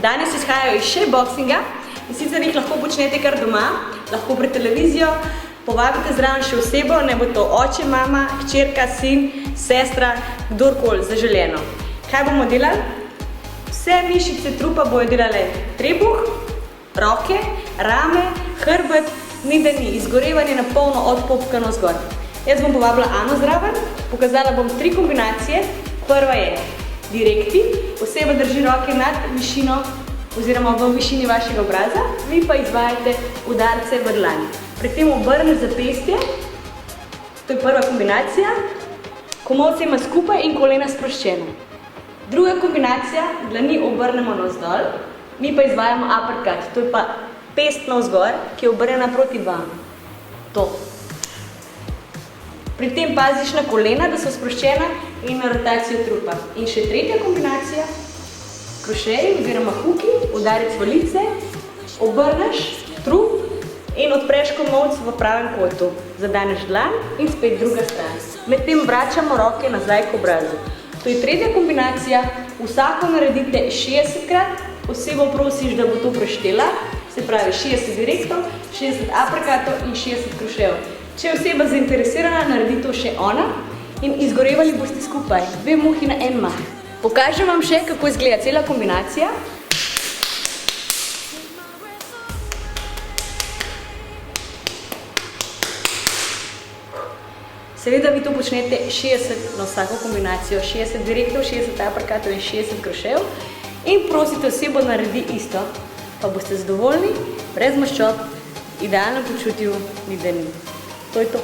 Danes izhajajo iz shadeboxinga in sicer jih lahko počnete kar doma, lahko pred televizijo, povabite zraven še osebo, ne bo to oče, mama, hčerka, sin, sestra, kdorkoli zaželeno. Kaj bomo delali? Vse mišice trupa bojo delale trebuh, roke, rame, hrbet, ni da ni, izgorevanje na polno od popka navzgor. Jaz bom povabila Ano zraven, pokazala bom 3 kombinacije. Prva je direkti, oseba drži roke nad višino oziroma v višini vašega obraza, vi pa izvajate udarce v dlani. Pri tem obrne zapestje, to je prva kombinacija, komolce ima skupaj in kolena sproščena. Druga kombinacija, dlani obrnemo navzdol, mi pa izvajamo uppercut, to je pa pest navzgor, ki je obrnjena proti vam. To. Pri tem paziš na kolena, da so sproščena in na rotacijo trupa. In še tretja kombinacija, krošeji oziroma huki, udarec v lice, obrneš trup in odpreš komolc v pravem kotu. Zadaneš dlan in spet druga stran. Medtem vračamo roke nazaj k obrazu. To je tretja kombinacija, vsako naredite 60krat, osebo prosiš, da bo to preštela, se pravi 60 direktov, 60 uppercutov in 60 krošejev. Če je oseba zainteresirana, naredi to še ona in izgorevali boste skupaj, 2 muhi na en mah. Pokažem vam še, kako izgleda cela kombinacija. Seveda vi to počnete 60 na vsako kombinacijo, 60 direktov, 60 uppercutov in 60 krošejev in prosite osebo naredi isto, pa boste zadovoljni, brez maščob, idealno počutil, ni da ni. To je to.